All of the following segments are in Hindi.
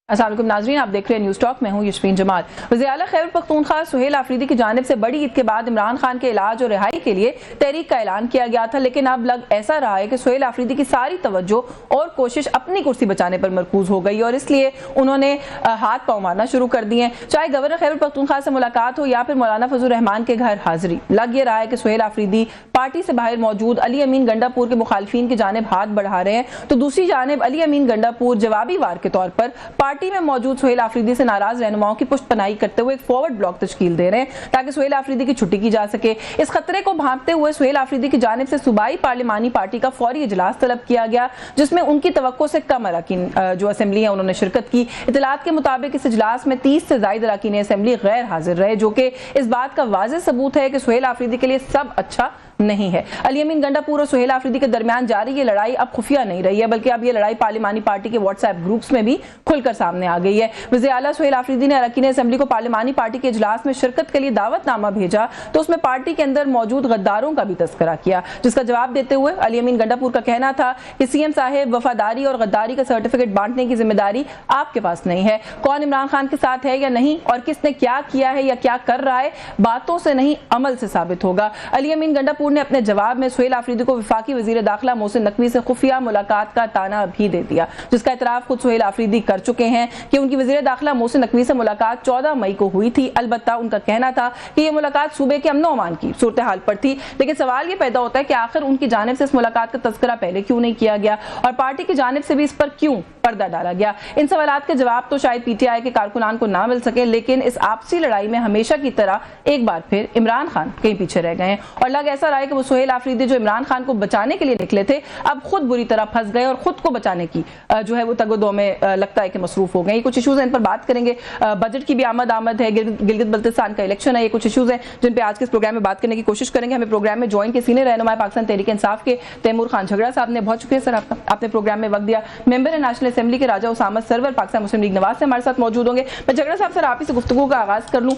अस्सलाम वालेकुम नाज़रीन, आप देख रहे हैं न्यूज़ टॉक। मैं हूं यशफीन जमाल। वज़ीर आला खैबर पख्तूनख्वा सुहेल आफरीदी की जानिब से बड़ी ईद के बाद इमरान खान के इलाज और रिहाई के लिए तहरीक का ऐलान किया गया था, लेकिन अब लग ऐसा रहा है कि सुहेल आफरीदी की सारी तवज्जो और कोशिश अपनी कुर्सी बचाने पर मरकूज हो गई और इसलिए उन्होंने हाथ पाँव मारना शुरू कर दिए। चाहे गवर्नर खैबर पख्तूनख्वा से मुलाकात हो या फिर मौलाना फजल रहमान के घर हाजिरी, लग ये रहा है कि सुहेल आफरीदी पार्टी से बाहर मौजूद अली अमीन गंडापुर के मुखालफिन की जानिब हाथ बढ़ा रहे हैं, तो दूसरी जानिब अली अमीन गंडापुर जवाबी वार के तौर पर पार्टी में मौजूद सुहेल आफरीदी से नाराज रहनुमाओं की पुष्टपनाही करते हुए एक फॉरवर्ड ब्लॉक तशकील दे रहे हैं ताकि सुहेल आफरीदी की छुट्टी की जा सके। इस खतरे को भांपते हुए सुहेल आफरीदी की जानिब से सूबाई पार्लिमानी पार्टी का फौरी इजलास तलब किया गया, जिसमें उनकी तवक्को से कम अरकान जो असेंबली है उन्होंने शिरकत की। इतलात के मुताबिक इस इजलास में 30 से ज्यादा अरकान असेंबली गैर हाजिर रहे, जो कि इस बात का वाज़ेह सबूत है कि सुहेल आफरीदी के लिए सब अच्छा नहीं है। अली अमीन गंडापुर और सुहेल आफरीदी के दरमियान जारी ये लड़ाई अब खुफिया नहीं रही है, बल्कि अब ये लड़ाई पार्लिमानी पार्टी के व्हाट्सएप ग्रुप्स में भी खुलकर सामने आ गई है। वज़ीर आला सुहेल आफरीदी ने अरकान असेंबली को पार्लिमानी पार्टी के इजलास में शिरकत के लिए दावतनामा भेजा, तो उसमें पार्टी के अंदर मौजूद गद्दारों का भी तस्करा किया, जिसका जवाब देते हुए अली अमीन गंडापुर का कहना था कि सीएम साहेब, वफादारी और गद्दारी का सर्टिफिकेट बांटने की जिम्मेदारी आपके पास नहीं है। कौन इमरान खान के साथ है या नहीं और किसने क्या किया है या क्या कर रहा है, बातों से नहीं अमल से साबित होगा। अली अमीन गंडापुर ने अपने जवाब में सुहेल आफरीदी को वफाकी वजीर दाखिला मोहसिन नकवी से खुफिया मुलाकात का ताना भी दे दिया, जिसका इतराफ खुद सुहेल आफरीदी कर चुके हैं कि उनकी वजीर दाखिला मोहसिन नकवी से मुलाकात 14 मई को हुई थी। अलबत्ता उनका कहना था कि यह मुलाकात सूबे के अमन अमान की सूरत हाल पर थी, लेकिन सवाल यह पैदा होता है कि आखिर उनकी जानिब से इस मुलाकात का तस्करा पहले क्यों नहीं किया गया और पार्टी की जानिब से भी इस पर क्यों पर्दा डाला गया। इन सवालात के जवाब तो शायद पीटीआई के कारकुनान को ना मिल सके, लेकिन इस आपसी लड़ाई में हमेशा की तरह एक बार फिर इमरान खान कहीं पीछे रह गए हैं और लग ऐसा रहा है कि वो सुहेल आफरीदी जो इमरान खान को बचाने के लिए निकले थे, अब खुद बुरी तरह फंस गए और खुद को बचाने की जो है वो तगदो में लगता है कि मसरूफ हो गए। कुछ इशूज हैं, इन पर बात करेंगे। बजट की भी आमद है, गिलगित बल्तिस्तान का इलेक्शन है, ये कुछ इशूज हैं जिन पे आज के इस प्रोग्राम में बात करने की कोशिश करेंगे। हमें प्रोग्राम में ज्वाइन के सीनियर रहनुमा पाकिस्तान तहरीक इंसाफ के तैमूर खान झगड़ा साहब ने, बहुत शुक्रिया सर आपने प्रोग्राम में वक्त दिया। मेंबर है नेशनल असेंबली के राजा उसामा सरवर पाकिस्तान मुस्लिम लीग नवाज से हमारे साथ मौजूद होंगे। मैं झगड़ा साहब सर आप ही से गुफ्तगू का आगाज कर लूं।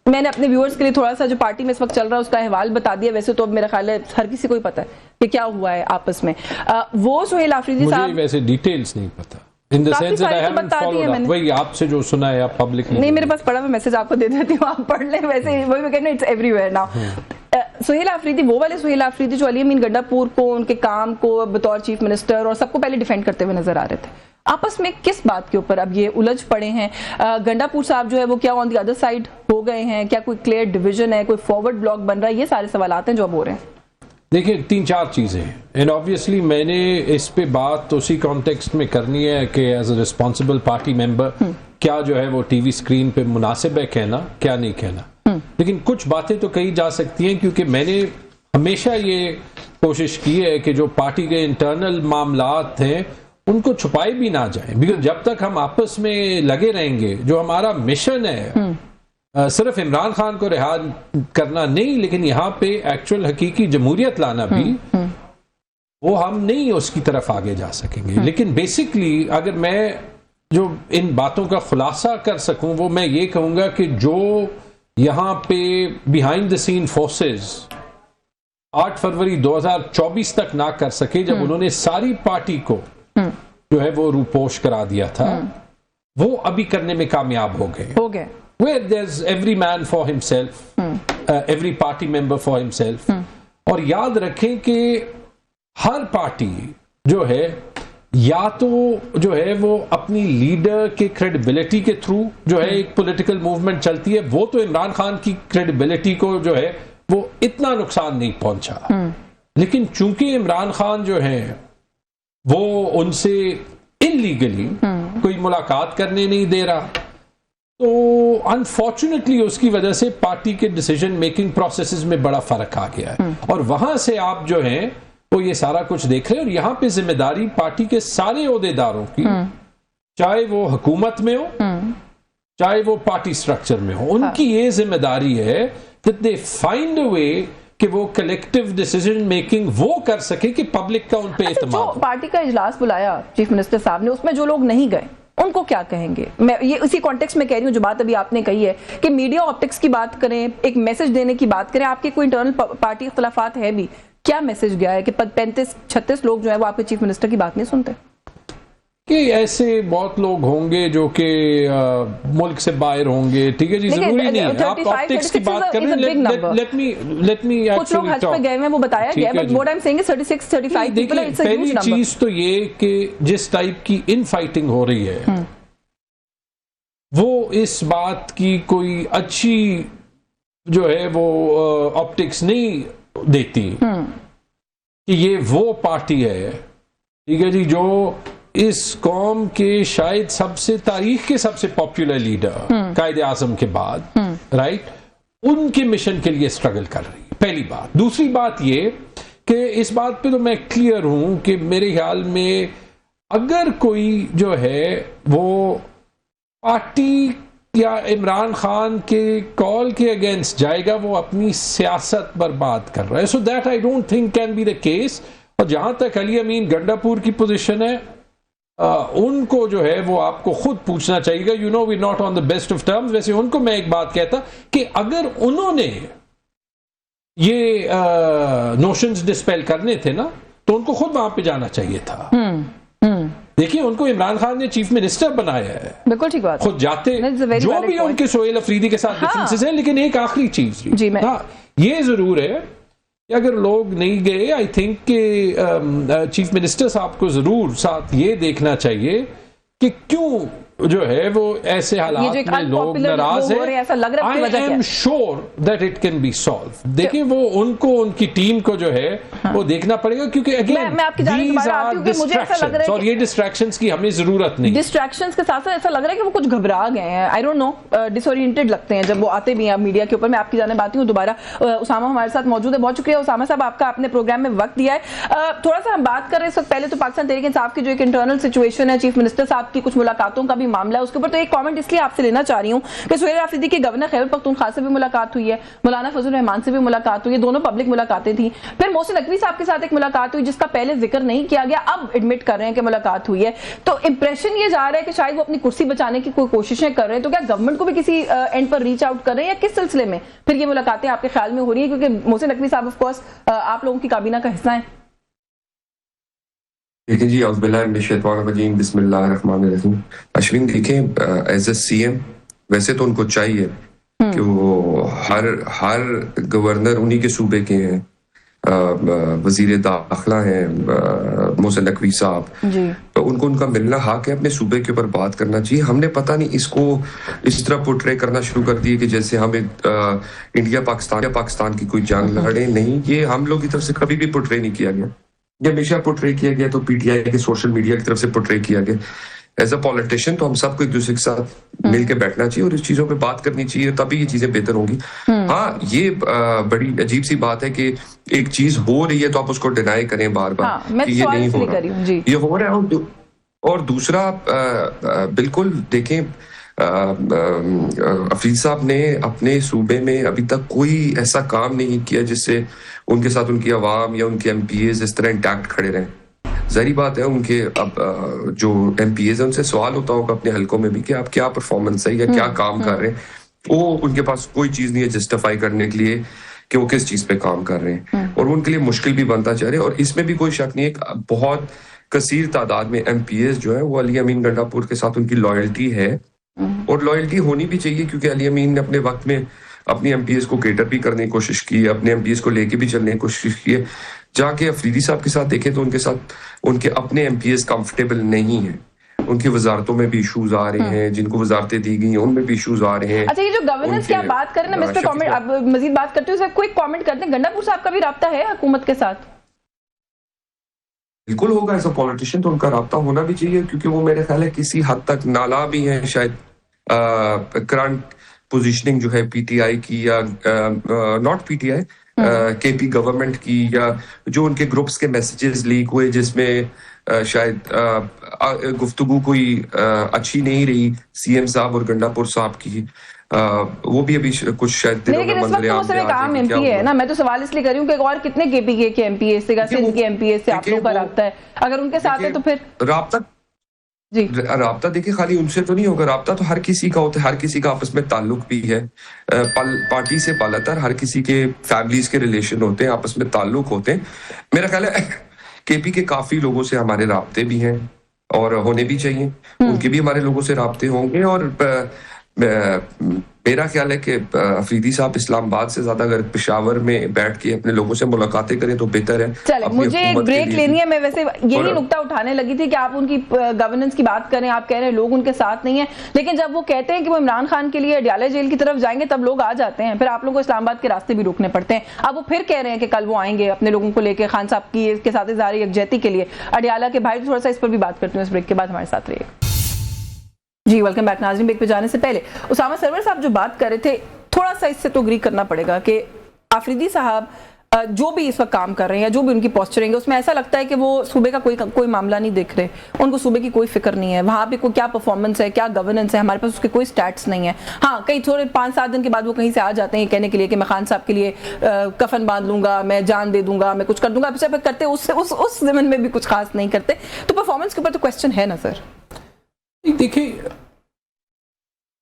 मैंने अपने व्यूअर्स के लिए थोड़ा सा जो पार्टी में इस वक्त चल रहा है उसका अहवाल बता दिया, वैसे तो मेरा ख्याल है हर किसी को ही पता है कि क्या हुआ है आपस में। वो सुहेल आफरीदी साहब, वैसे डिटेल्स नहीं पता, in the sense that I haven't followed up, वही आपसे जो सुना है आप पब्लिक नहीं, मेरे पास पढ़ा हुआ मैसेज आपको दे देती हूँ, आप पढ़ लें। वैसे वही मैं कह रही हूं, it's everywhere now. Suhail Afridi वो वाले सुहेल आफरीदी जो अली अमीन गंडापुर को, उनके काम को बतौर चीफ मिनिस्टर और सबको पहले डिफेंड करते हुए नजर आ रहे थे, आपस में किस बात के ऊपर अब ये उलझ पड़े हैं? गंडापुर साहब जो है वो क्या ऑन द अदर साइड हो गए हैं? क्या कोई क्लियर डिवीजन है, कोई फॉरवर्ड ब्लॉक बन रहा है? ये सारे सवालात हैं जो अब हो रहे हैं। देखिए 3-4 चीजें हैं एंड ऑब्वियसली मैंने इस पे बात उसी कॉन्टेक्स्ट में करनी है कि as a responsible party member क्या जो है वो टीवी स्क्रीन पे मुनासिब है कहना, क्या नहीं कहना। लेकिन कुछ बातें तो कही जा सकती हैं क्योंकि मैंने हमेशा ये कोशिश की है कि जो पार्टी के इंटरनल मामलात हैं उनको छुपाए भी ना जाए, बिकॉज जब तक हम आपस में लगे रहेंगे, जो हमारा मिशन है सिर्फ इमरान खान को रिहा करना नहीं, लेकिन यहाँ पे एक्चुअल हकीकी जमहूरियत लाना भी, वो हम नहीं उसकी तरफ आगे जा सकेंगे। लेकिन बेसिकली अगर मैं जो इन बातों का खुलासा कर सकूं वो मैं ये कहूंगा कि जो यहाँ पे बिहाइंड द सीन फोर्सेस 8 फरवरी 2024 तक ना कर सके, जब उन्होंने सारी पार्टी को जो है वो रूपोश करा दिया था, वो अभी करने में कामयाब हो गए। Where there's every man for himself, every party member for himself, और याद रखें कि हर पार्टी जो है या तो जो है वो अपनी लीडर के क्रेडिबिलिटी के थ्रू जो है एक पॉलिटिकल मूवमेंट चलती है, वो तो इमरान खान की क्रेडिबिलिटी को जो है वो इतना नुकसान नहीं पहुंचा, लेकिन चूंकि इमरान खान जो है वो उनसे इनलीगली कोई मुलाकात करने नहीं दे रहा, तो अनफॉर्चुनेटली उसकी वजह से पार्टी के डिसीजन मेकिंग प्रोसेसेस में बड़ा फर्क आ गया है और वहां से आप जो हैं वो ये सारा कुछ देख रहे हैं। और यहाँ पे जिम्मेदारी पार्टी के सारे ओहदेदारों की, चाहे वो हुकूमत में हो चाहे वो पार्टी स्ट्रक्चर में हो, उनकी ये जिम्मेदारी है that they find a way कि वो कलेक्टिव डिसीजन मेकिंग वो कर सके कि पब्लिक का उन पे एतमाद हो। पार्टी का इजलास बुलाया चीफ मिनिस्टर साहब ने, उसमें जो लोग नहीं गए उनको क्या कहेंगे? मैं ये उसी कॉन्टेक्स्ट में कह रही हूँ जो बात अभी आपने कही है कि मीडिया ऑप्टिक्स की बात करें, एक मैसेज देने की बात करें, आपके कोई इंटरनल पार्टी इख्तलाफात है भी, क्या मैसेज गया है कि 35-36 लोग जो है वो आपके चीफ मिनिस्टर की बात नहीं सुनते? कि ऐसे बहुत लोग होंगे जो कि मुल्क से बाहर होंगे, ठीक है जी, जरूरी नहीं है। आप ऑप्टिक्स की बात कर रहे हैं, लेट मी कुछ लोग हज पे गए हैं वो बताया गया, but what I am saying is 36 35 people, it's a huge पहली नंबर। चीज तो ये कि जिस टाइप की इन फाइटिंग हो रही है वो इस बात की कोई अच्छी जो है वो ऑप्टिक्स नहीं देती कि ये वो पार्टी है, ठीक है जी, जो इस कौम के शायद सबसे तारीख के सबसे पॉपुलर लीडर कायदे आजम के बाद, राइट, उनके मिशन के लिए स्ट्रगल कर रही है। पहली बात। दूसरी बात ये कि इस बात पे तो मैं क्लियर हूं कि मेरे ख्याल में अगर कोई जो है वो पार्टी या इमरान खान के कॉल के अगेंस्ट जाएगा, वो अपनी सियासत बर्बाद कर रहा है। So that I don't think can be the case. और जहां तक अली अमीन गंडापुर की पोजीशन है, उनको जो है वो आपको खुद पूछना चाहिए। You know we not on the best of terms. वैसे उनको मैं एक बात कहता कि अगर उन्होंने ये नोशंस डिस्पेल करने थे ना, तो उनको खुद वहां पे जाना चाहिए था। देखिए, उनको इमरान खान ने चीफ मिनिस्टर बनाया है, बिल्कुल ठीक बात, खुद जाते जो भी उनके सोहेल अफरीदी के साथ डिफरेंसेस हैं। लेकिन एक आखिरी चीज जी, ये जरूर है कि अगर लोग नहीं गए, आई थिंक कि चीफ मिनिस्टर साहब को जरूर साथ ये देखना चाहिए कि क्यों जो है वो ऐसे हालात में लोग नाराज हैं। ऐसा लग रहा है, I am sure that it can be solve. देखिए, वो उनको उनकी टीम को जो है वो देखना पड़ेगा, क्योंकि अगेन मैं आपकी जाने दोबारा आती हूं कि मुझे ऐसा लग रहा है और ये डिस्ट्रैक्शंस की हमें जरूरत नहीं। डिस्ट्रैक्शंस के साथ साथ ऐसा लग रहा है कि वो कुछ घबरा गए हैं। आई डोंट नो, डिसओरिएंटेड लगते हैं जब वो आते भी हैं मीडिया के ऊपर। मैं आपकी जाने आती हूँ दोबारा। उसामा हमारे साथ मौजूद है। बहुत शुक्रिया उसामा साहब, आपका अपने प्रोग्राम में वक्त दिया है। थोड़ा सा हम बात कर रहे हैं इस वक्त। पहले तो पाकिस्तान तहरीक इंसाफ की जो एक इंटरनल सिचुएशन है, चीफ मिनिस्टर साहब की कुछ मुलाकातों का भी मामला है, उसके ऊपर तो एक कमेंट इसलिए आपसे लेना चाह रही हूं कि सुहेल आफरीदी के गवर्नर खैबर पख्तूनख्वा से भी मुलाकात हुई है, मौलाना फजल रहमान से भी मुलाकात हुई है, दोनों पब्लिक मुलाकातें थी। फिर मोहसिन नकवी साहब के साथ एक मुलाकात हुई जिसका पहले जिक्र नहीं किया गया, अब एडमिट कर रहे हैं कि मुलाकात हुई है। तो इंप्रेशन ये जा रहा है कि शायद वो अपनी कुर्सी बचाने की कोई कोशिशें कर रहे हैं। तो क्या गवर्नमेंट को भी किसी एंड पर रीच आउट कर रहे हैं, या किस सिलसिले में फिर ये मुलाकातें आपके ख्याल में हो रही है? क्योंकि मोहसिन नकवी साहब ऑफ कोर्स आप लोगों की काबीना का हिस्सा है। देखिए जी, औज़ुबिल्लाहिमिनश्शैतानिर्रजीम, बिस्मिल्लाहिर्रहमानिर्रहीम। अश्विन, देखें, एज ए सीएम वैसे तो उनको चाहिए कि वो हर गवर्नर उन्हीं के सूबे के हैं, वजीर दाखिला हैं मोहसिन नकवी साहब, तो उनको उनका मिलना हक है, अपने सूबे के ऊपर बात करना चाहिए। हमने पता नहीं इसको इस तरह पोर्ट्रे करना शुरू कर दिए कि जैसे हमें इंडिया पाकिस्तान की कोई जंग लड़े। नहीं, ये हम लोग की तरफ से कभी भी पोर्ट्रे नहीं किया गया। ये हमेशा पोर्ट्रे किया गया तो पीटीआई के सोशल मीडिया की तरफ से पोर्ट्रे किया गया। एज अ पॉलिटिशियन तो हम सबको एक दूसरे के साथ मिलकर बैठना चाहिए और इस चीजों पे बात करनी चाहिए, तभी ये चीजें बेहतर होंगी। हाँ, ये बड़ी अजीब सी बात है कि एक चीज हो रही है तो आप उसको डिनाई करें बार बार कि ये नहीं हो रहा, ये हो रहा है। और दूसरा, बिल्कुल देखें, अफरीद साहब ने अपने सूबे में अभी तक कोई ऐसा काम नहीं किया जिससे उनके साथ उनकी आवाम या उनके एमपीएज इस तरह इंटैक्ट खड़े रहें। जाहिर बात है, उनके अब जो एमपीएज हैं उनसे सवाल होता होगा अपने हलकों में भी कि आप क्या परफॉर्मेंस है या क्या काम कर रहे हैं। वो उनके पास कोई चीज नहीं है जस्टिफाई करने के लिए कि वो किस चीज पे काम कर रहे हैं, और उनके लिए मुश्किल भी बनता जा रहा है। और इसमें भी कोई शक नहीं है, बहुत कसीर तादाद में एमपीएज जो है वो अली अमीन गंडापुर के साथ उनकी लॉयल्टी है, और लॉयल्टी होनी भी चाहिए, क्योंकि अली अमीन ने अपने वक्त में अपनी एमपीएस को केटर भी करने की कोशिश की है, अपने एमपीएस को लेके भी चलने की कोशिश की है। जाके अफरीदी साहब के साथ देखें तो उनके साथ उनके अपने एमपीएस कंफर्टेबल नहीं है। उनकी वजारतों में भी इशूज आ रहे हैं, जिनको वजारतें दी गई हैं उनमें भी इशूज आ रहे हैं। अच्छा, ये जो गवर्नेंस की आप बात करें ना, मैं इस पे कमेंट मजीद बात करते हैं, क्विक कमेंट करते हैं। गंडापुर साहब का भी राब्ता है हुकूमत के साथ? बिल्कुल होगा, एज अ पॉलिटिशियन तो उनका राब्ता होना भी चाहिए, क्योंकि वो मेरे ख्याल है किसी हद तक नाला भी है शायद करंट पोजीशनिंग जो है पीटीआई की या नॉट पीटीआई केपी गवर्नमेंट की, या जो उनके ग्रुप्स के मैसेजेस लीक हुए जिसमें शायद गुफ्तगू कोई अच्छी नहीं रही सीएम साहब और गंडापुर साहब की, वो भी अभी कुछ शायद दिनों में आम एमपी है ना। मैं तो सवाल इसलिए कर रही हूँ कि और कितने केपी के एमपीए से सिंध के एमपीए से आप लोगों का राब्ता है? अगर उनके साथ है तो फिर राब्ता देखिए खाली उनसे तो नहीं होगा, राब्ता तो हर किसी का होता है, हर किसी का आपस में ताल्लुक भी है, पार्टी से पालातर हर किसी के फैमिलीज के रिलेशन होते हैं, आपस में ताल्लुक होते हैं। मेरा ख्याल है केपी के काफी लोगों से हमारे राब्ते भी हैं, और होने भी चाहिए, उनके भी हमारे लोगों से राब्ते होंगे। और मेरा ख्याल है कि अफरीदी साहब इस्लामाबाद से ज्यादा अगर पेशावर में बैठ के अपने लोगों से मुलाकातें करें तो बेहतर है। चले, मुझे एक ब्रेक लेनी है। मैं वैसे यही नुक्ता उठाने लगी थी कि आप उनकी गवर्नेंस की बात करें, आप कह रहे हैं लोग उनके साथ नहीं है, लेकिन जब वो कहते हैं कि वो इमरान खान के लिए अडयाला जेल की तरफ जाएंगे तब लोग आ जाते हैं, फिर आप लोगों को इस्लामाबाद के रास्ते भी रोकने पड़ते हैं। अब वो फिर कह रहे हैं कि कल वो आएंगे अपने लोगों को लेकर खान साहब की के साथ इज़हार यकजहती के लिए अडयाला के भाई। थोड़ा सा इस पर भी बात करती हूँ इस ब्रेक के बाद, हमारे साथ रहिएगा जी। वेलकम बैक नाज़रीन। ब्रेक पे जाने से पहले उसामा सरवर साहब जो बात कर रहे थे, थोड़ा सा इससे तो अग्री करना पड़ेगा कि आफरीदी साहब जो भी इस वक्त काम कर रहे हैं या जो भी उनकी पोस्चरिंग है उसमें ऐसा लगता है कि वो सूबे का कोई मामला नहीं देख रहे, उनको सूबे की कोई फिक्र नहीं है, वहाँ पे कोई क्या परफॉर्मेंस है, क्या गवर्नेंस है, हमारे पास उसके कोई स्टैट्स नहीं है। हाँ, कई थोड़े 5-7 दिन के बाद वो कहीं से आ जाते हैं कहने के लिए कि मैं खान साहब के लिए कफन बांध लूंगा, मैं जान दे दूंगा, मैं कुछ कर दूंगा, करते उस ज़मीन में भी कुछ खास नहीं करते। तो परफॉर्मेंस के ऊपर तो क्वेश्चन है ना सर। देखिए,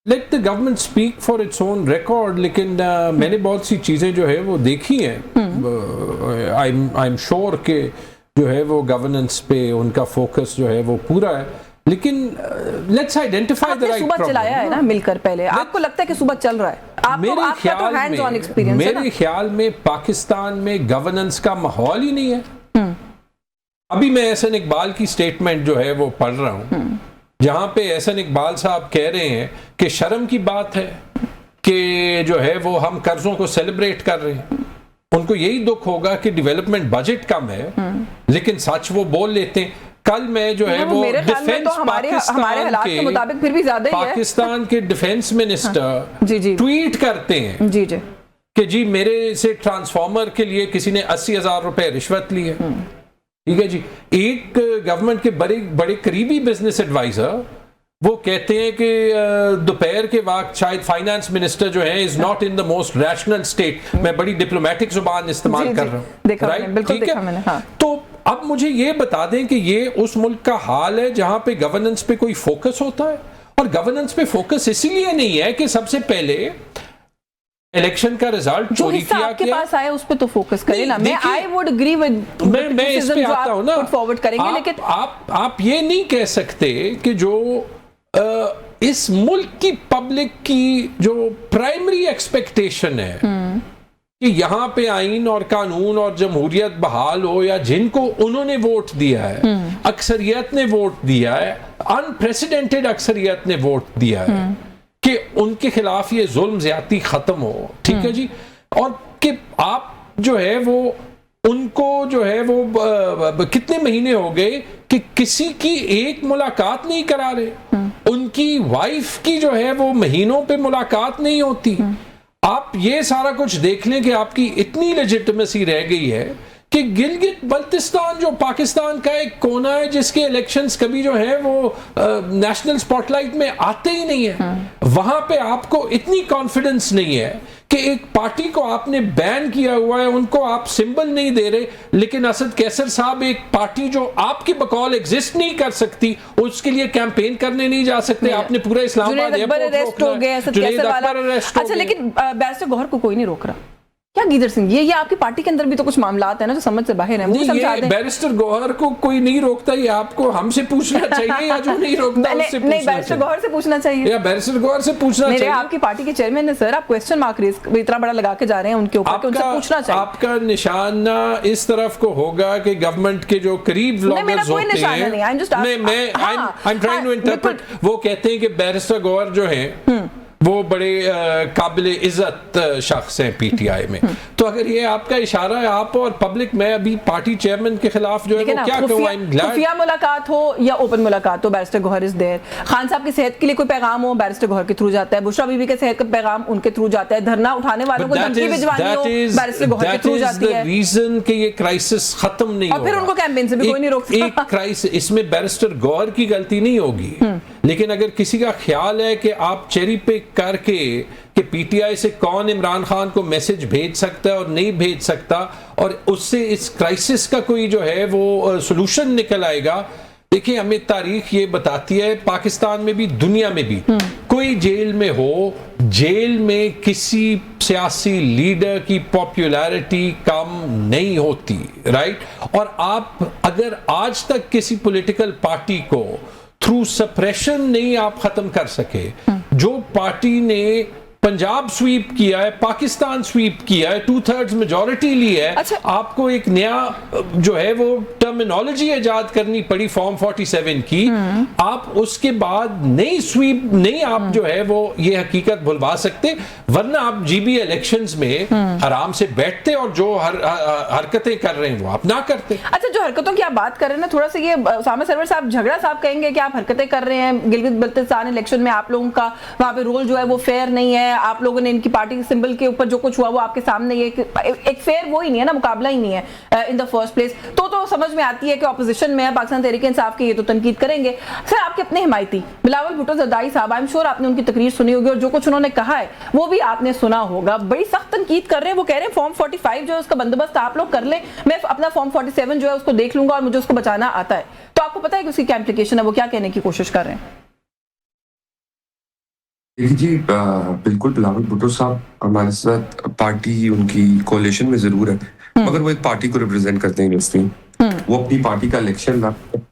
let the government speak for its own record, लेकिन मैंने बहुत सी चीज़ें जो है वो देखी हैं। आई एम श्योर कि जो है वो गवर्नेंस पे उनका फोकस जो है वो पूरा है, लेकिन let's identify the right problem. चलाया है ना मिलकर पहले, आपको लगता है कि सुबह चल रहा है? मेरे ख्याल में पाकिस्तान में गवर्नेंस का माहौल ही नहीं है। अभी मैं एहसन इकबाल की स्टेटमेंट जो है वो पढ़ रहा हूँ, जहां पे एहसन इकबाल साहब कह रहे हैं कि शर्म की बात है कि जो है वो हम कर्जों को सेलिब्रेट कर रहे हैं। उनको यही दुख होगा कि डेवलपमेंट बजट कम है, लेकिन सच वो बोल लेते हैं। कल मैं जो है वो डिफेंस पाकिस्तान के डिफेंस मिनिस्टर ट्वीट करते हैं कि जी मेरे से ट्रांसफार्मर के लिए किसी ने 80,000 रुपए रिश्वत ली है। ठीक है जी। एक गवर्नमेंट के बड़े करीबी बिजनेस एडवाइजर वो कहते हैं कि दोपहर के वक्त शायद फाइनेंस मिनिस्टर जो है is not in the most rational state. मैं बड़ी डिप्लोमेटिक जुबान इस्तेमाल कर रहा हूँ, राइट? ठीक है। हाँ। तो अब मुझे ये बता दें कि ये उस मुल्क का हाल है जहां पे गवर्नेंस पे कोई फोकस होता है, और गवर्नेंस पे फोकस इसीलिए नहीं है कि सबसे पहले इलेक्शन का रिजल्ट चोरी किया आपके पास आया उस पे तो फोकस करें ना। मैं आई वुड एग्री विद, मैं इस पे आता हूं ना, फॉरवर्ड करेंगे, लेकिन आप ये नहीं कह सकते कि जो इस मुल्क की पब्लिक की जो प्राइमरी एक्सपेक्टेशन है कि यहाँ पे आइन और कानून और जमहूरियत बहाल हो, या जिनको उन्होंने वोट दिया है, अक्सरियत ने वोट दिया है, अनप्रेसिडेंटेड अक्सरियत ने वोट दिया है कि उनके खिलाफ ये जुल्म ज्यादती खत्म हो। ठीक है जी। और कि आप जो है वो उनको जो है वो कितने महीने हो गए कि किसी की एक मुलाकात नहीं करा रहे, उनकी वाइफ की जो है वो महीनों पे मुलाकात नहीं होती। आप ये सारा कुछ देख लें कि आपकी इतनी लेजिटिमेसी रह गई है कि गिलगित बल्तिस्तान जो पाकिस्तान का एक कोना है जिसके इलेक्शंस कभी जो है वो नेशनल स्पॉटलाइट में आते ही नहीं है, वहां पे आपको इतनी कॉन्फिडेंस नहीं है कि एक पार्टी को आपने बैन किया हुआ है, उनको आप सिंबल नहीं दे रहे, लेकिन असद कैसर साहब एक पार्टी जो आपकी बकौल एग्जिस्ट नहीं कर सकती, उसके लिए कैंपेन करने नहीं जा सकते। आपने पूरा इस्लामाबाद अरेस्ट हो गए, अच्छा, लेकिन बैरिस्टर गौहर को कोई नहीं रोक रहा। क्या गीदर सिंह, ये आपकी पार्टी के अंदर भी तो कुछ मामलात है ना जो समझ से बाहर है, वो समझा दें। बैरिस्टर गौहर को कोई नहीं रोकता, ये आपको हमसे पूछना चाहिए या जो नहीं रोकता उससे पूछना चाहिए। बैरिस्टर गौहर से पूछना चाहिए या बैरिस्टर गौहर से पूछना चाहिए। आपकी पार्टी के चेयरमैन है सर, आप क्वेश्चन मार्क इतना बड़ा लगा के जा रहे हैं उनके ऊपर कि उनसे पूछना चाहिए। आपका निशाना इस तरफ को होगा कि गवर्नमेंट के जो करीब व्लॉगर्स होते हैं, मैं ट्राइंग टू इंटरप्रेट, वो कहते हैं कि बैरिस्टर गौहर जो है वो बड़े काबिल इज्जत शख्स हैं पीटीआई में। तो अगर ये आपका इशारा है, आप और पब्लिक, मैं अभी पार्टी चेयरमैन के खिलाफ जो है वो क्या कहूं, आई एम ग्लैड। खुफिया मुलाकात हो या ओपन मुलाकात हो, barrister Gohar is there. Khan साहब की सेहत के लिए कोई पैगाम हो, बैरिस्टर गौहर के थ्रू जाता है। बुशरा बीबी के सेहत का पैगाम उनके थ्रू जाता है। धरना उठाने वालों को धमकी भिजवानी हो, बैरिस्टर गौहर के थ्रू जाती है। रीजन कि ये क्राइसिस खत्म नहीं हो, और फिर उनको कैंपेन से भी कोई नहीं रोकता। एक क्राइसिस, इसमें बैरिस्टर गौहर की गलती नहीं होगी, लेकिन अगर किसी का ख्याल है कि आप चेरी पिक करके कि पीटीआई से कौन इमरान खान को मैसेज भेज सकता है और नहीं भेज सकता, और उससे इस क्राइसिस का कोई जो है वो सॉल्यूशन निकल आएगा। देखिए, हमें तारीख ये बताती है, पाकिस्तान में भी दुनिया में भी कोई जेल में हो, जेल में किसी सियासी लीडर की पॉपुलैरिटी कम नहीं होती, राइट? और आप अगर आज तक किसी पॉलिटिकल पार्टी को थ्रू सप्रेशन नहीं आप खत्म कर सके, जो पार्टी ने पंजाब स्वीप किया है, पाकिस्तान स्वीप किया है, 2/3 मेजॉरिटी ली है, अच्छा। आपको एक नया जो है वो टर्मिनोलॉजी इजाद करनी पड़ी फॉर्म 47 की। आप उसके बाद नई स्वीप नहीं आप जो है वो ये हकीकत भुलवा सकते, वरना आप जीबी इलेक्शंस में आराम से बैठते और जो हरकतें कर रहे हैं वो आप ना करते। अच्छा, जो हरकतों की आप बात कर रहे हैं ना, थोड़ा सा ये उसामा सरवर साहब झगड़ा साहब कहेंगे कि आप हरकतें कर रहे हैं गिलगित बल्तिस्तान इलेक्शन में, आप लोगों का वहां पे रोल जो है वो फेयर नहीं है, आप लोगों ने इनकी पार्टी के सिंबल के ऊपर जो कुछ हुआ वो आपके सामने, ये एक फेयर वो ही नहीं है ना, मुकाबला ही नहीं है इन द फर्स्ट प्लेस। तो समझ में आती है कि ऑपोजिशन में है पाकिस्तान तहरीक इंसाफ की, ये तो तनकीद करेंगे। सर, आपके अपने हिमायती बिलावल भुट्टो जरदारी साहब, आई एम श्योर आपने उनकी तकरीर सुनी होगी और जो कुछ उन्होंने कहा है वो भी आपने सुना होगा, बड़ी सख्त तनकीद कर रहे हैं। वो कह रहे हैं फॉर्म 45 जो है उसका बंदोबस्त आप लोग कर लें, मैं अपना फॉर्म 47 जो है उसको देख लूंगा और मुझे उसको बचाना आता है। तो आपको पता है कि उसकी क्या इंप्लीकेशन है, वो क्या कहने की कोशिश कर रहे हैं? देखिए जी, बिल्कुल बिलावल भुट्टो साहब हमारे साथ पार्टी उनकी कोalition में जरूर है, मगर वो एक पार्टी को रिप्रेजेंट करते हैं यूनिवर्सिटी। वो अपनी पार्टी का इलेक्शन लड़ते हैं।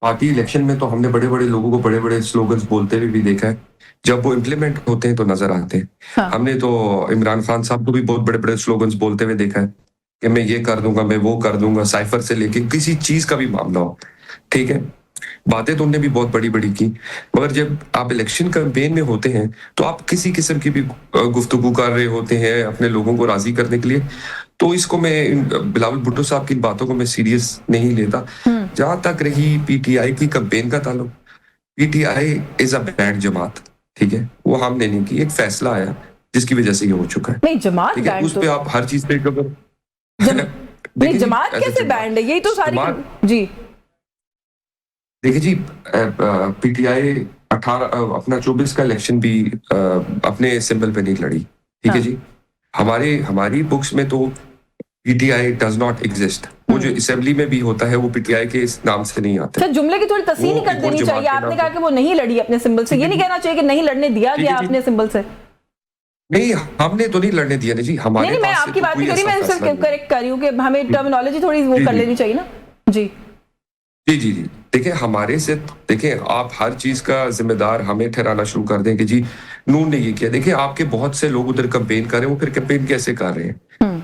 पार्टी इलेक्शन में तो हमने बड़े बड़े लोगों को बड़े बड़े स्लोगन्स बोलते हुए भी देखा है, जब वो इम्प्लीमेंट होते हैं तो नजर आते हैं। हाँ। हमने तो इमरान खान साहब को भी बहुत बड़े बड़े स्लोगन्स बोलते हुए देखा है कि मैं ये कर दूंगा, मैं वो कर दूंगा, साइफर से लेके किसी चीज का भी मामला हो, ठीक है। बातें तो उन्होंने भी बहुत बड़ी बड़ी की, मगर जब आप इलेक्शन कैंपेन में होते हैं तो आप किसी किस्म की भी गुफ्तगू कर रहे होते हैं अपने लोगों को राजी करने के लिए, तो इसको मैं बिलावल भुट्टो साहब की इन बातों को मैं सीरियस नहीं लेता। जहां तक रही पीटीआई की कैंपेन का ताल्लुक, पीटीआई इज अ बैड जमात, ठीक है। वो हमने नहीं की, एक फैसला आया जिसकी वजह से ये हो चुका है। नहीं, जमात ठीक है, बैंड उस तो पे आप हर चीज पे नहीं, जमात कैसे बैंड है, यही तो सारी जी। देखिए जी, पीटीआई 18 अपना 24 का इलेक्शन भी अपने सिंबल पे नहीं लड़ी, ठीक है जी। हमारी बुक्स में तो पीटीआई डज नॉट एग्जिस्ट। वो जो असेंबली में भी होता है वो पीटीआई के इस नाम से नहीं आता। सर, जुमले की थोड़ी तस्दीक नहीं कर देनी चाहिए। आपने कहा कि वो नहीं लड़ी अपने सिंबल से, ये नहीं कहना चाहिए कि नहीं लड़ने दिया गया अपने सिंबल से। नहीं, हमने तो नहीं लड़ने दिया जी। हमारे नहीं, मैं आपकी बात नहीं करी, मैं सिर्फ करेक्ट कर रही हूँ कि हमें टर्मिनोलॉजी थोड़ी वो कर लेनी चाहिए ना। जी जी जी जी देखिए, हमारे से देखिए, आप हर चीज का जिम्मेदार हमें ठहराना शुरू कर दें कि जी नून ने ये किया। देखिए, आपके बहुत से लोग उधर कैंपेन कर रहे हैं, वो फिर कैंपेन कैसे कर रहे हैं?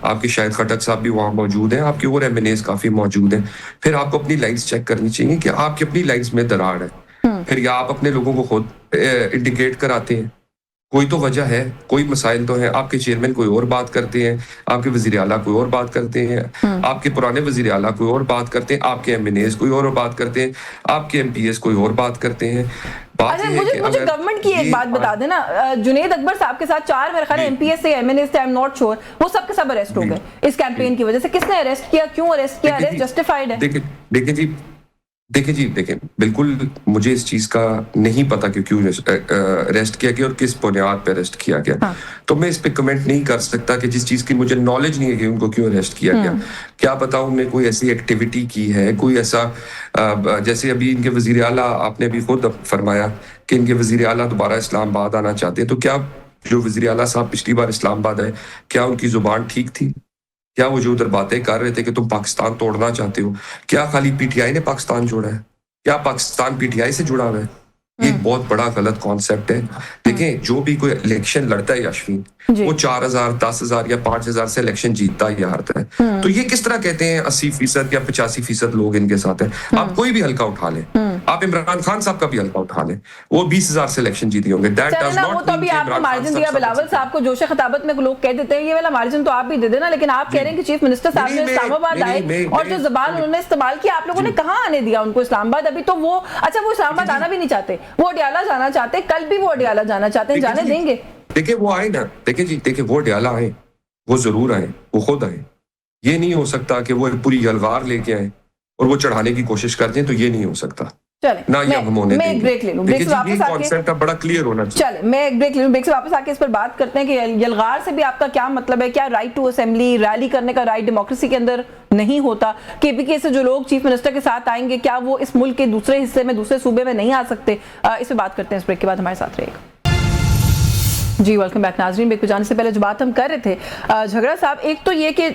आपके शायद खटक साहब भी वहां मौजूद हैं, आपके और एमएनएस काफी मौजूद हैं। फिर आपको अपनी लाइन्स चेक करनी चाहिए कि आपकी अपनी लाइन्स में दरार है। फिर या आप अपने लोगों को खुद इंडिकेट कराते हैं, कोई तो वजह है, कोई मसाइल तो है। आपके चेयरमैन कोई और बात करते हैं, आपके वजीर आला कोई और बात करते हैं, आपके पुराने वजीर आला कोई और बात करते हैं, आपके एमएनएस कोई और बात करते हैं, आपके एमपीएस कोई और बात करते हैं। अच्छा, मुझे गवर्नमेंट की एक बात बता देना, जुनेद अकबर साहब के साथ 4 मेरे ख्याल एमपीएस से एमएनएस थे, आई एम नॉट श्योर, वो सब के सब अरेस्ट हो गए इस कैंपेन की वजह से। किसने अरेस्ट किया, क्यों अरेस्ट किया, अरेस्ट जस्टिफाइड है? देखिए, बिल्कुल मुझे इस चीज का नहीं पता कि क्यों अरेस्ट किया गया और किस बुनियाद पे अरेस्ट किया गया। हाँ। तो मैं इस पे कमेंट नहीं कर सकता कि जिस चीज की मुझे नॉलेज नहीं है कि उनको क्यों अरेस्ट किया गया। क्या पता उन्होंने कोई ऐसी एक्टिविटी की है, कोई ऐसा जैसे अभी इनके वजीर आला, आपने भी खुद फरमाया कि इनके वजीर आला दोबारा इस्लामाबाद आना चाहते हैं, तो क्या जो वजीर आला साहब पिछली बार इस्लामाबाद आए, क्या उनकी जुबान ठीक थी? क्या वो जो उधर बातें कर रहे थे कि तुम पाकिस्तान तोड़ना चाहते हो, क्या खाली पीटीआई ने पाकिस्तान जोड़ा है? क्या पाकिस्तान पीटीआई से जुड़ा हुआ है? ये एक बहुत बड़ा गलत कॉन्सेप्ट है। देखें, जो भी कोई इलेक्शन लड़ता है अश्विन, वो 4000, 10,000 या 5,000 से इलेक्शन जीतता है या हारता है। तो ये किस तरह कहते हैं 80% या 85% लोग इनके साथ हैं? आप कोई भी हल्का उठा लें, आप इमरान खान साहब का भी हल्का उठा लें, वो 20,000 से इलेक्शन जीते होंगे। वो तो अभी आपको मार्जिन दिया बिलावल साहब को, जोश खिताबत में लोग कह देते हैं ये वाला मार्जिन तो आप भी दे देना, लेकिन आप कह रहे हैं कि चीफ मिनिस्टर साहब ने इस्लामाबाद आए और जो जबान उन्होंने इस्तेमाल की, आप लोगों ने कहाँ आने दिया उनको इस्लामाबाद? अभी तो वो वो इस्लामाबाद आना भी नहीं चाहते, वो अडियाला जाना चाहते, कल भी वो अडियाला जाना चाहते हैं, जाने देंगे? देखिए, वो आए ना, देखिए वो अडियाला आए, वो जरूर आए, वो खुद आए। ये नहीं हो सकता कि वो पूरी यलगार लेके आए और वो चढ़ाने की कोशिश करते हैं, तो ये नहीं हो सकता। चले, मैं एक ब्रेक ले लूं, ब्रेक से वापस आके कॉन्सेप्ट अब बड़ा क्लियर होना चाहिए। चले, मैं एक ब्रेक ले लूं, ब्रेक से वापस आके इस पर बात करते हैं कि यलगार से भी आपका क्या मतलब है? क्या राइट टू असेंबली, रैली करने का राइट डेमोक्रेसी के अंदर नहीं होता? केपीके से जो लोग चीफ मिनिस्टर के साथ आएंगे, क्या वो इस मुल्क के दूसरे हिस्से में, दूसरे सूबे में नहीं आ सकते? इस पर बात करते हैं इस ब्रेक के बाद, हमारे साथ रहेगा। जी वेलकम बैक नाजरीन। ब्रेक पे जाने से पहले जो बात हम कर रहे थे झगड़ा साहब, एक तो ये कि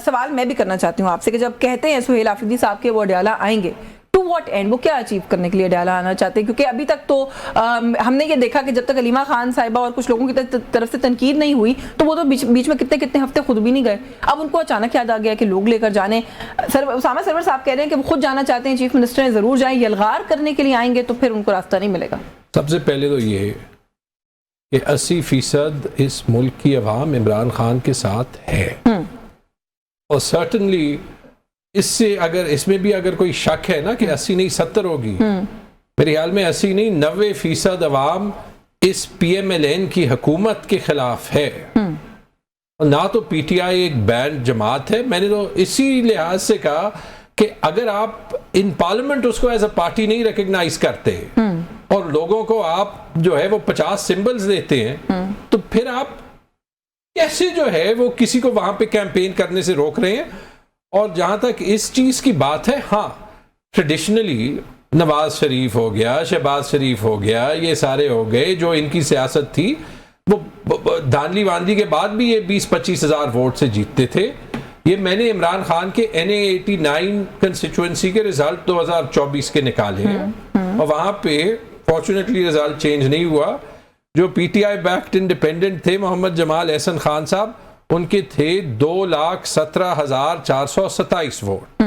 सवाल मैं भी करना चाहती हूँ आपसे कि जब कहते हैं सुहेल आफरीदी साहब के वो अडयाला आएंगे, टू व्हाट एंड, वो क्या अचीव करने के लिए अडयाला आना चाहते हैं? क्योंकि अभी तक तो हमने ये देखा कि जब तक अलीमा खान साहिबा और कुछ लोगों की तरफ से तनकीद नहीं हुई तो वो तो बीच में कितने हफ्ते खुद भी नहीं गए। अब उनको अचानक याद आ गया कि लोग लेकर जाने। उसामा सरवर साहब कह रहे हैं कि वो खुद जाना चाहते हैं, चीफ मिनिस्टर जरूर जाएं, यलगार करने के लिए आएंगे तो फिर उनको रास्ता नहीं मिलेगा। सबसे पहले तो ये कि 80% इस मुल्क की अवाम इमरान खान के साथ है, और सर्टनली इससे अगर इसमें भी अगर कोई शक है ना कि 80 नहीं 70 होगी, मेरे ख्याल में 80 नहीं 90% अवाम इस PMLN की हुकूमत के खिलाफ है। और ना तो PTI एक बैंड जमात है। मैंने तो इसी लिहाज से कहा कि अगर आप इन पार्लियामेंट उसको एज अ पार्टी नहीं रिकग्नाइज करते और लोगों को आप जो है वो 50 सिंबल्स देते हैं, तो फिर आप कैसे जो है वो किसी को वहां पे कैंपेन करने से रोक रहे हैं? और जहां तक इस चीज की बात है, हाँ ट्रेडिशनली नवाज शरीफ हो गया, शहबाज शरीफ हो गया, ये सारे हो गए जो इनकी सियासत थी, वो धांधली वांधली के बाद भी ये 20-25 हज़ार वोट से जीतते थे। ये मैंने इमरान खान के NA 89 कंस्टिट्यूएंसी के रिजल्ट 2024 के निकाले हैं, और वहां पे फॉर्चुनेटली रिजल्ट चेंज नहीं हुआ। जो PTI बैक्ड इंडिपेंडेंट थे मोहम्मद जमाल एहसन खान साहब, उनके थे 2,17,427 वोट,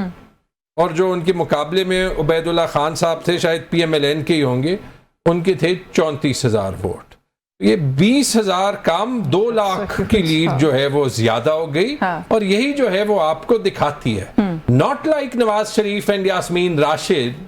और जो उनके मुकाबले में उबैदुल्ला खान साहब थे, शायद PMLN के ही होंगे, उनके थे 34,000 वोट। ये 20,000 कम 2 लाख की लीड जो है वो ज्यादा हो गई। और यही जो है वो आपको दिखाती है, not like Nawaz Sharif and Yasmin Rashid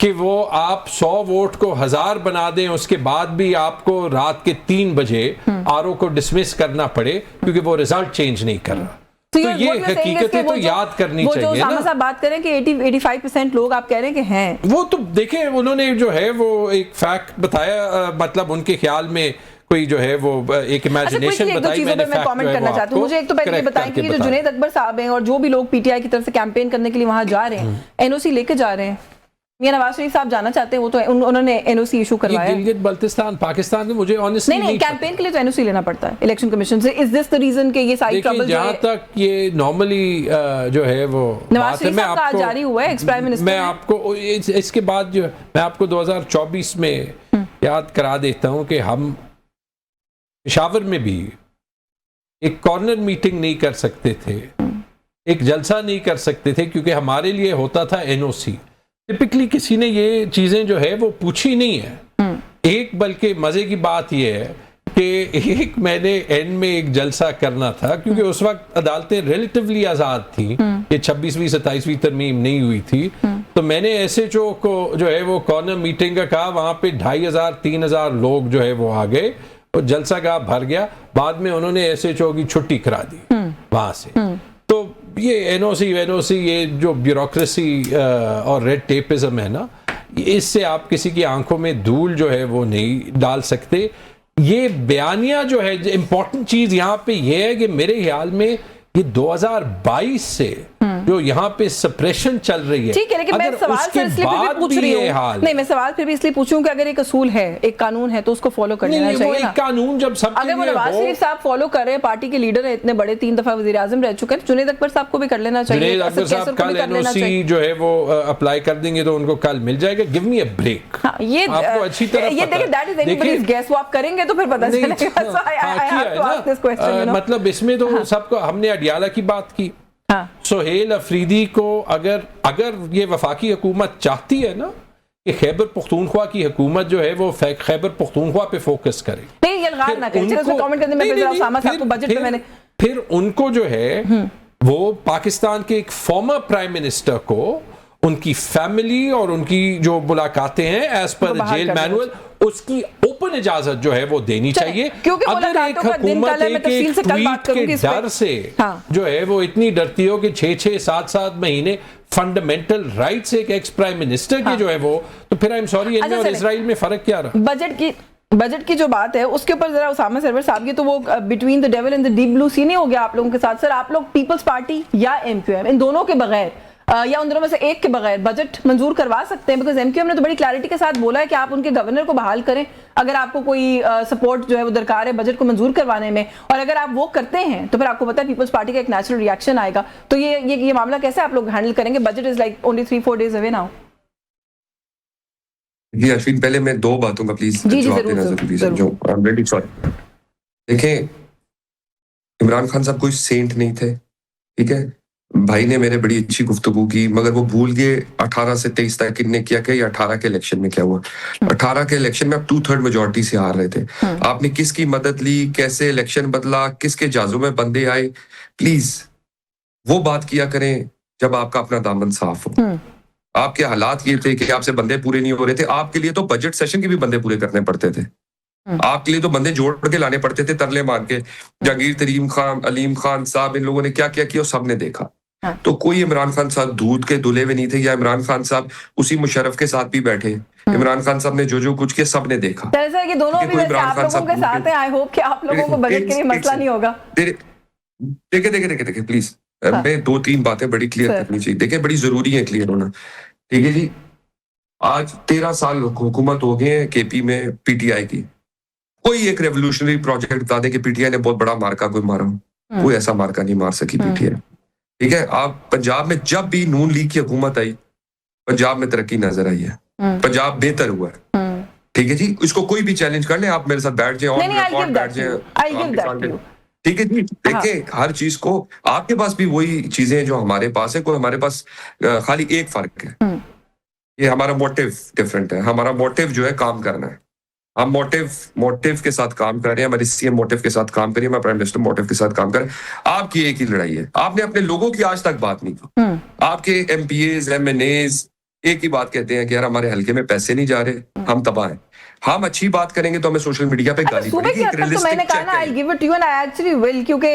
कि वो आप 100 वोट को 1000 बना दें, उसके बाद भी आपको रात के 3 बजे RO को डिसमिस करना पड़े क्योंकि वो रिजल्ट चेंज नहीं कर रहा। तो ये हकीकतें तो याद करनी चाहिए ना। साहब बात करें कि 80-85% लोग आप कह रहे हैं कि हैं, वो तो देखें उन्होंने जो है वो एक फैक्ट बताया, मतलब उनके ख्याल में कोई जो है वो एक इमेजिनेशन बताई। मैं कमेंट करना चाहती हूँ। मुझे एक तो पहले ये बताएं कि जो जुनैद अकबर साहब हैं और जो भी लोग PTI की तरफ से कैंपेन करने के लिए वहां जा रहे हैं, NOC लेके जा रहे हैं, मियां नवाज शरीफ साहब जाना चाहते हैं, वो तो उन्होंने NOC इशू करवाया। गिलगित बल्तिस्तान पाकिस्तान में मुझे ऑनेस्टली नहीं कैंपेन के लिए तो NOC लेना पड़ता है इलेक्शन कमीशन से। इज दिस द रीजन कि ये सारी ट्रबल जहां तक ये नॉर्मली जो है वो नवाज शरीफ साहब का जारी हुआ है, एक्स प्राइम मिनिस्टर। मैं आपको इसके बाद जो मैं आपको 2024 में याद करा देता हूं कि हम पेशावर में भी एक कॉर्नर मीटिंग नहीं कर सकते थे, एक जलसा नहीं कर सकते थे, क्योंकि हमारे लिए होता था NOC। टिपिकली किसी ने ये चीजें जो है वो पूछी नहीं है। एक बल्कि मजे की बात ये है कि एक मैंने एंड में एक जलसा करना था, क्योंकि उस वक्त अदालतें रिलेटिवली आजाद थी, ये 26वीं 27वीं तरमीम नहीं हुई थी, तो मैंने SHO को जो है वो कॉर्नर मीटिंग का कहा, वहां पे 2500-3000 लोग जो है वो आ गए, और जलसा का भर गया। बाद में उन्होंने SHO की छुट्टी करा दी वहां से। तो ये NOC ये जो ब्यूरोक्रेसी और रेड टेपिज्म है ना, इससे आप किसी की आंखों में धूल जो है वो नहीं डाल सकते। ये बयानिया जो है, इंपॉर्टेंट चीज यहाँ पे ये है कि मेरे ख्याल में ये 2022 से जो यहाँ पे सप्रेशन चल रही है, ठीक है, लेकिन मैं सवाल फिर इसलिए पूछ रही हूँ, नहीं मैं सवाल फिर भी इसलिए पूछूं कि अगर एक असूल है, एक कानून है, तो उसको फॉलो कर लेना चाहिए ना। कानून जब सब अगर वो नवाज शरीफ साहब फॉलो कर रहे हैं, पार्टी के लीडर है, इतने बड़े 3 दफा वजीर आजम रह चुके हैं, जुनैद अकबर साहब को भी कर लेना चाहिए। जुनैद अकबर साहब कल NOC जो है वो अप्लाई कर देंगे तो उनको कल मिल जाएगा। Give me a break. ये आपको अच्छी तरह ये देखिए, दैट इज एनीबॉडीज गेस, वो आप करेंगे तो फिर पता चलेगा। मतलब इसमें तो सबको, हमने अडयाला की बात की, सुहेल अफरीदी को अगर ये वफाकी हुकूमत चाहती है ना कि खैबर पख्तूनख्वा की हुकूमत जो है वो खैबर पख्तूनख्वा पे फोकस करे, नहीं ये गलत ना करें, चलो कमेंट करने में उसामा साहब को बजट पे मैंने फिर उनको जो है वो पाकिस्तान के एक फॉर्मर प्राइम मिनिस्टर को उनकी फैमिली और उनकी जो मुलाकातें हैं एज पर जेल मैनुअल, उसकी ओपन इजाजत जो है वो देनी चाहिए। अगर एक हुकूमत एक ट्वीट के डर से जो है वो इतनी डरती हो कि 6-7 महीने फंडामेंटल राइट्स एक एक्स प्राइम मिनिस्टर के जो है वो, तो फिर आई एम सॉरी, इनमें और इजराइल में फर्क क्या रहा? बजट की जो बात है उसके ऊपर जरा उसामा सरवर साहब की, तो वो between the devil and the deep blue sea नहीं हो गया आप लोगों के साथ। सर आप लोग पीपल्स पार्टी या MQM इन दोनों के बगैर या उन दोनों में से एक के बगैर बजट मंजूर करवा सकते हैं? बिकॉज एमक्यूएम ने तो बड़ी क्लैरिटी के साथ बोला है कि आप उनके गवर्नर को बहाल करें अगर आपको कोई सपोर्ट जो है वो दरकार है बजट को मंजूर करवाने में, और अगर आप वो करते हैं तो फिर आपको पता है पीपल्स पार्टी का एक नेचुरल रिएक्शन आएगा। तो ये मामला कैसे आप लोग हैंडल करेंगे? Budget is like only 3-4 days away now. जी अश्विन, पहले मैं 2 बातों का प्लीज जवाब देना जरूरी है। जो आई एम वेरी सॉरी, देखें इमरान खान साहब कोई सेंट नहीं थे, ठीक है। भाई ने मेरे बड़ी अच्छी गुफ्तगू की, मगर वो भूल गए 18 से 23 तक किन्ने क्या किया, 18 के इलेक्शन में क्या हुआ। 18 के इलेक्शन में आप 2/3 मेजोरिटी से हार रहे थे। आपने किसकी मदद ली, कैसे इलेक्शन बदला, किसके जाजों में बंदे आए? प्लीज वो बात किया करें जब आपका अपना दामन साफ हो। आपके हालात ये थे कि आपसे बंदे पूरे नहीं हो रहे थे। आपके लिए तो बजट सेशन के भी बंदे पूरे करने पड़ते थे। आपके लिए तो बंदे जोड़ के लाने पड़ते थे, तरले मार के। जहांगीर तरीन खान, अलीम खान साहब, इन लोगों ने क्या क्या किया सबने देखा। तो कोई इमरान खान साहब दूध के दुले हुए नहीं थे, या इमरान खान साहब उसी मुशर्रफ के साथ भी बैठे। इमरान खान साहब ने जो कुछ किया सबने देखा। कि दोनों भी आप लोगों के साथ हैं। आई होप कि आप लोगों को बजट के लिए मसला नहीं होगा। देखिए प्लीज, मैं 2-3 बातें बड़ी क्लियर करनी चाहिए। देखिए बड़ी जरूरी है क्लियर होना, ठीक है जी। आज 13 साल हुकूमत हो गए हैं केपी में पीटीआई की। कोई एक रेवोल्यूशनरी प्रोजेक्ट बता दे कि पीटीआई ने बहुत बड़ा मार्का कोई मारा हो। कोई ऐसा मार्का नहीं मार सकी पीटीआई, ठीक है। आप पंजाब में जब भी नून लीग की हुकूमत आई, पंजाब में तरक्की नजर आई है, पंजाब बेहतर हुआ है, ठीक है जी। इसको कोई भी चैलेंज कर ले, आप मेरे साथ बैठ जाए और बैठ जाए, ठीक है जी। देखिए हर चीज को, आपके पास भी वही चीजें जो हमारे पास है। कोई हमारे पास खाली एक फर्क है, ये हमारा मोटिव डिफरेंट है। हमारा मोटिव जो है काम करना है। हम मोटिव के साथ काम कर रहे हैं। हमारी सीएम मोटिव के साथ काम करिए, मैं प्राइम मिनिस्टर मोटिव के साथ काम करें। आपकी एक ही लड़ाई है, आपने अपने लोगों की आज तक बात नहीं की। आपके एमपीएज एमएनएज एक ही बात कहते हैं कि यार हमारे हल्के में पैसे नहीं जा रहे, हम तबाह हैं। हम अच्छी बात करेंगे तो हमें सोशल मीडिया पे गाली पड़ेगी। तो मैंने कहा ना I give it you and I actually will, क्योंकि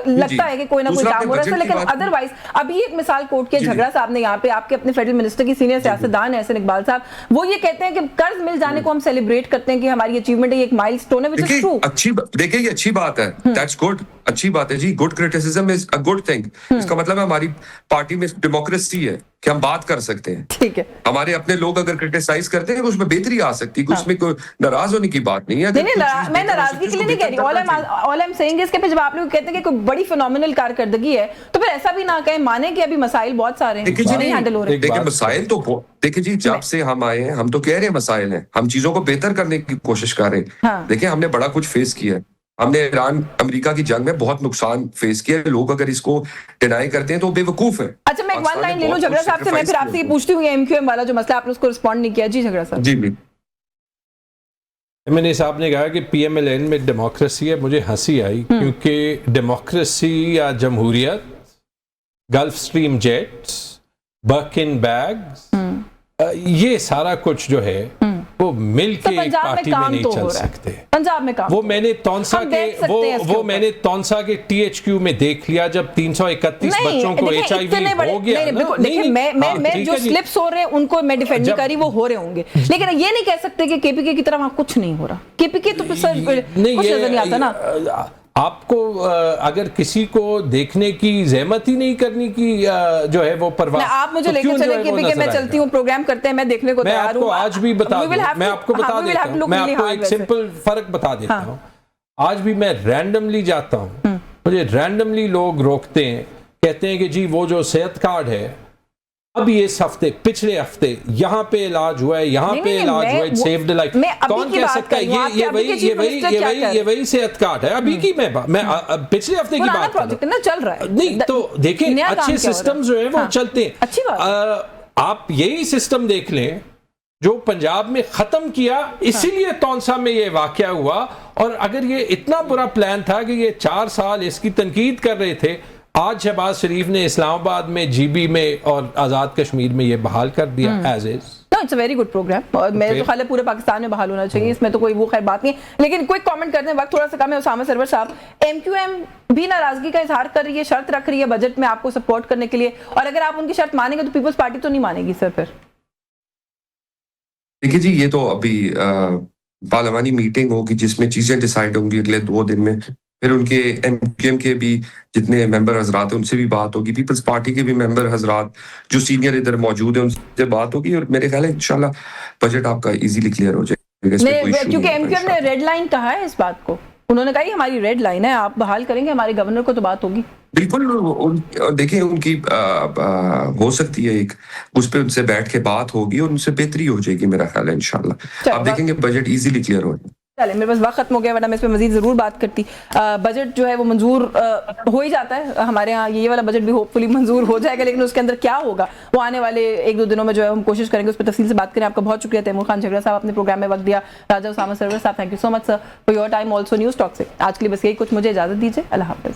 लगता है कि कोई ना कोई काम हो रहा है। लेकिन अदरवाइज अभी एक मिसाल कोर्ट के झगड़ा साहब ने यहाँ पे आपके अपने फेडरल मिनिस्टर की सीनियर सियासतदान है एहसन इकबाल साहब, वो ये कहते हैं कि कर्ज मिल जाने को हम सेलिब्रेट करते हैं कि हमारी अचीवमेंट है, एक माइलस्टोन है, व्हिच इज ट्रू। अच्छी देखिए ये अच्छी बात है, दैट्स गुड, अच्छी बात है जी। Good criticism is a good thing. इसका मतलब है हमारी पार्टी में डेमोक्रेसी है कि हम बात कर सकते हैं, ठीक है। हमारे अपने लोग अगर क्रिटिसाइज करते हैं उसमें बेहतरी आ सकती है, उसमें कोई नाराज होने की बात नहीं है। मैं नाराजगी के लिए नहीं कह रही। All I am saying is कि जब आप लोग कहते हैं कि कोई बड़ी फिनोमिनल कारकर्दगी है तो फिर ऐसा भी ना कहें, माने कि अभी मसाइल बहुत सारे हैं जो नहीं हैंडल हो रहे। देखिए मसाइल तो देखिए जी, जब से हम आए हैं हम तो कह रहे हैं मसाइल हैं, हम चीजों को बेहतर करने की कोशिश कर रहे हैं। देखिए हमने बड़ा कुछ फेस किया है। हमने ईरान अमेरिका की जंग में बहुत नुकसान फेस किया है। लोग अगर इसको डिनाई करते हैं तो बेवकूफ है। अच्छा मैं एक वन लाइन ले लूं झगड़ा साहब से, मैं फिर आपसे ये पूछती हूँ एमक्यूएम वाला जो मसला आपने उसको रिस्पॉन्ड नहीं किया। जी झगड़ा साहब। जी मैंने साहब ने कहा कि पीएमएलएन में डेमोक्रेसी है। मुझे हंसी आई क्योंकि डेमोक्रेसी या जमहूरियत, गल्फ स्ट्रीम जेट्स, बर्किन बैग्स, ये सारा कुछ जो है वो मिलके एक पार्टी में नहीं चल सकते। पंजाब में काम वो मैंने तौंसा के मैंने तौंसा के टीएचक्यू में देख लिया जब 331 बच्चों को एचआईवी हो गया। देखिए मैं जो स्लिप्स हो रहे हैं उनको मैं डिफेंड नहीं कर रही, वो हो रहे होंगे, लेकिन ये नहीं कह सकते कि केपीके की तरफ वहां कुछ नहीं हो रहा। केपीके तो कुछ नजर नहीं आता ना। आपको अगर किसी को देखने की जहमत ही नहीं करनी की जो है वो परवाह, आप मुझे लेके चले कि मैं चलती हूँ, प्रोग्राम करते हैं, मैं देखने को तैयार हूँ। आज भी बता दूं, मैं आपको बता देता हूँ, मैं आपको एक सिंपल फर्क बता देता हूँ। आज भी मैं रैंडमली जाता हूँ, मुझे रैंडमली लोग रोकते हैं, कहते हैं कि जी वो जो सेहत कार्ड है अभी इस हफ्ते पिछले हफ्ते यहाँ पे इलाज हुआ है, यहाँ पे इलाज हुआ है, सेव्ड लाइफ। कौन कह सकता है ये वही सेहत कार्ड है अभी की? मैं पिछले हफ्ते की बात कर रहा हूं। चल रहा है नहीं तो देखिए अच्छे सिस्टम जो है वो चलते हैं। अच्छी बात। आप यही सिस्टम देख लें जो पंजाब में खत्म किया, इसीलिए तौंसा में ये वाकया हुआ। और अगर ये इतना बुरा प्लान था कि ये 4 साल इसकी तनकीद कर रहे थे, आज शहबाज शरीफ ने इस्लामाबाद में, जीबी में और आजाद कश्मीर में ये बहाल कर दिया as is. It's a very good programme और मेरे तो ख्याल है पूरे पाकिस्तान में बहाल होना चाहिए, इसमें तो कोई वो खैर बात नहीं है। लेकिन कोई कमेंट करते हैं, वक्त थोड़ा सा कम है। उसामा सरवर साहब, एमक्यूएम भी नाराजगी का इजहार कर रही है, शर्त रख रही है बजट में आपको सपोर्ट करने के लिए, और अगर आप उनकी शर्त मानेंगे तो पीपल्स पार्टी तो नहीं मानेगी सर फिर? देखिए जी, ये तो अभी पार्लियामानी मीटिंग होगी जिसमें चीजें डिसाइड होंगी अगले 2 दिन में, फिर उनके एमक्यूएम के भी जितने मेंबर हजरात हैं उनसे भी बात होगी, पीपल्स पार्टी के भी मेंबर हजरात जो सीनियर इधर मौजूद हैं उनसे बात होगी, और मेरे ख्याल है इंशाल्लाह बजट आपका इजीली क्लियर हो जाएगा। इसमें कोई इशू क्योंकि नहीं होगा एमक्यूएम ने इंशाल्लाह। रेड लाइन कहा है इस बात को, उन्होंने कहा हमारी रेड लाइन है, आप बहाल करेंगे, हमारे गवर्नर को तो बात होगी। बिल्कुल देखें उनकी हो सकती है एक उस पे उनसे बैठ के बात होगी और उनसे बेहतरी हो जाएगी मेरा ख्याल है इंशाल्लाह। आप देखेंगे बजट इजीली क्लियर हो जाएगा। चले, मेरे पास वक्त खत्म हो गया, वरना मैं इस पे मजीद जरूर बात करती। बजट जो है वो मंजूर हो ही जाता है हमारे यहाँ, ये वाला बजट भी होपफुली मंजूर हो जाएगा, लेकिन उसके अंदर क्या होगा वो आने वाले 1-2 दिनों में जो है हम कोशिश करेंगे उस पर तफसील से बात करें। आपका बहुत शुक्रिया तैमूर खान झगड़ा साहब, अपने प्रोग्राम में वक्त दिया। राजा उसामा सरवर साहब, thank you so much sir for your time also news talk से। आज के लिए बस यही कुछ, मुझे इजाजत दीजिए, अल्लाह हाफिज।